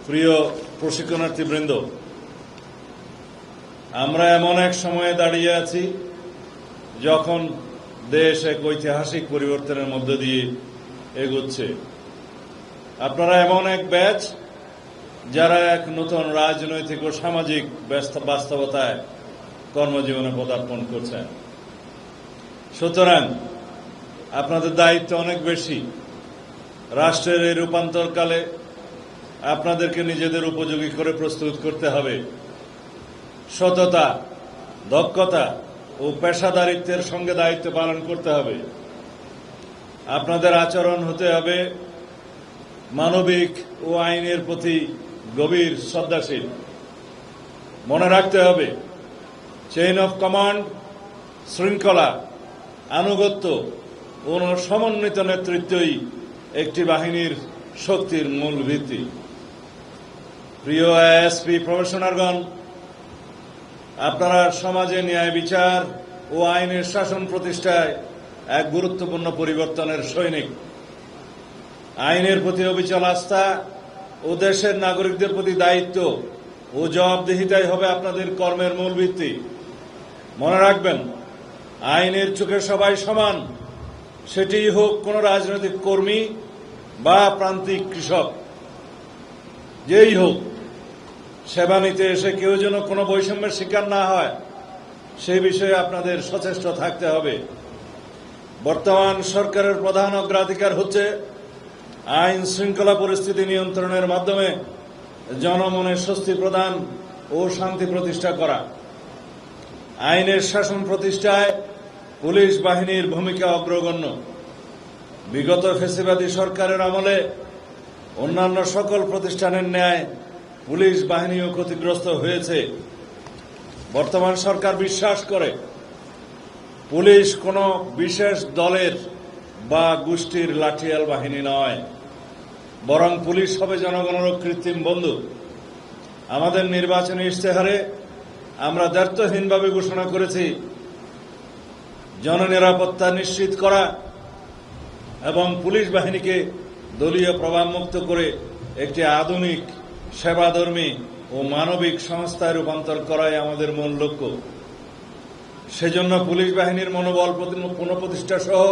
প্রিয় প্রশিক্ষণার্থীবৃন্দ, আমরা এমন এক সময়ে দাঁড়িয়ে আছি যখন দেশ এক ঐতিহাসিক পরিবর্তনের মধ্য দিয়ে এগোচ্ছে। আপনারা এমন এক ব্যাচ যারা এক নতুন রাজনৈতিক ও সামাজিক বাস্তবতায় কর্মজীবনে পদার্পণ করছেন। সুতরাং আপনাদের দায়িত্ব অনেক বেশি। রাষ্ট্রের এই রূপান্তরকালে আপনাদেরকে নিজেদের উপযোগী করে প্রস্তুত করতে হবে। সততা, দক্ষতা ও পেশাদারিত্বের সঙ্গে দায়িত্ব পালন করতে হবে। আপনাদের আচরণ হতে হবে মানবিক ও আইনের প্রতি গভীর শ্রদ্ধাশীল। মনে রাখতে হবে চেইন অফ কমান্ড, শৃঙ্খলা, আনুগত্য ও সমন্বিত নেতৃত্বই একটি বাহিনীর শক্তির মূল ভিত্তি। প্রিয় এএসপি প্রফেশনালগণ, আপনারা সমাজে ন্যায় বিচার ও আইনের শাসন প্রতিষ্ঠায় এক গুরুত্বপূর্ণ পরিবর্তনের সৈনিক। আইনের প্রতি অবিচল আস্থা ও দেশের নাগরিকদের প্রতি দায়িত্ব ও জবাবদিহিতাই হবে আপনাদের কর্মের মূল ভিত্তি। মনে রাখবেন, আইনের চোখে সবাই সমান, সেটিই হোক কোনো রাজনৈতিক কর্মী বা প্রান্তিক কৃষক, যেই হোক। সেবা নিতে এসে কেউ যেন কোনো বৈষম্যের শিকার না হয়, সেই বিষয়ে আপনাদের সচেষ্ট থাকতে হবে। বর্তমান সরকারের প্রধান অগ্রাধিকার হচ্ছে আইন শৃঙ্খলা পরিস্থিতি নিয়ন্ত্রণের মাধ্যমে জনমনে স্বস্তি প্রদান ও শান্তি প্রতিষ্ঠা করা। আইনের শাসন প্রতিষ্ঠায় পুলিশ বাহিনীর ভূমিকা অগ্রগণ্য। বিগত ফ্যাসিবাদী সরকারের আমলে অন্যান্য সকল প্রতিষ্ঠানের ন্যায় পুলিশ বাহিনীও ক্ষতিগ্রস্ত হয়েছে। বর্তমান সরকার বিশ্বাস করে পুলিশ কোনো বিশেষ দলের বা গোষ্ঠীর লাঠিয়াল বাহিনী নয়, বরং পুলিশ হবে জনগণের কৃত্রিম বন্ধু। আমাদের নির্বাচনী ইশতেহারে আমরা দ্ব্যর্থহীনভাবে ঘোষণা করেছি জননিরাপত্তা নিশ্চিত করা এবং পুলিশ বাহিনীকে দলীয় প্রভাবমুক্ত করে একটি আধুনিক, সেবাধর্মী ও মানবিক সংস্থায় রূপান্তর করাই আমাদের মূল লক্ষ্য। সেজন্য পুলিশ বাহিনীর মনোবল পুনঃপ্রতিষ্ঠা সহ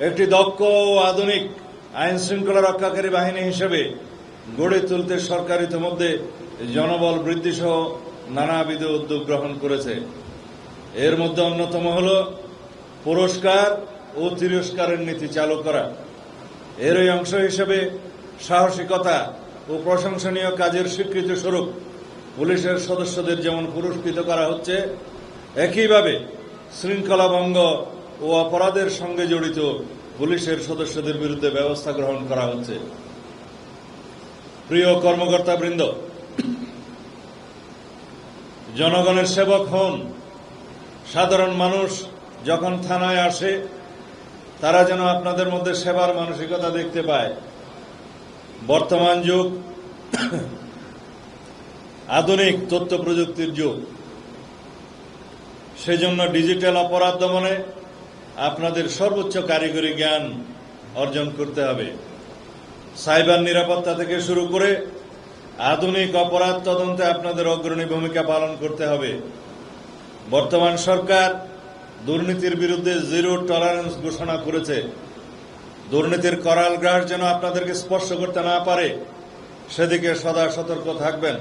একটি দক্ষ ও আধুনিক আইন শৃঙ্খলা রক্ষাকারী বাহিনী হিসেবে গড়ে তুলতে সরকার ইতিমধ্যে জনবল বৃদ্ধি সহ নানাবিধ উদ্যোগ গ্রহণ করেছে। এর মধ্যে অন্যতম হল পুরস্কার ও তিরস্কারের নীতি চালু করা। এরই অংশ হিসেবে সাহসিকতা ও প্রশংসনীয় কাজের স্বীকৃতি স্বরূপ পুলিশের সদস্যদের যেমন পুরস্কৃত করা হচ্ছে, একইভাবে শৃঙ্খলা ভঙ্গ ও অপরাধের সঙ্গে জড়িত পুলিশের সদস্যদের বিরুদ্ধে ব্যবস্থা গ্রহণ করা হচ্ছে। প্রিয় কর্মকর্তাবৃন্দ, জনগণের সেবক হন। সাধারণ মানুষ যখন থানায় আসে, তারা যেন আপনাদের মধ্যে সেবার মানসিকতা দেখতে পায়। বর্তমান যুগ আধুনিক তথ্য প্রযুক্তির যুগ। সেজন্য ডিজিটাল অপরাধ দমনে আপনাদের সর্বোচ্চ কারিগরি জ্ঞান অর্জন করতে হবে। সাইবার নিরাপত্তা থেকে শুরু করে আধুনিক অপরাধ তদন্তে আপনাদের অগ্রণী ভূমিকা পালন করতে হবে। বর্তমান সরকার দুর্নীতির বিরুদ্ধে জিরো টলারেন্স ঘোষণা করেছে। দুর্নীতির করাল গ্রাস যেন আপনাদেরকে স্পর্শ করতে না পারে, সেদিকে সদা সতর্ক থাকবেন।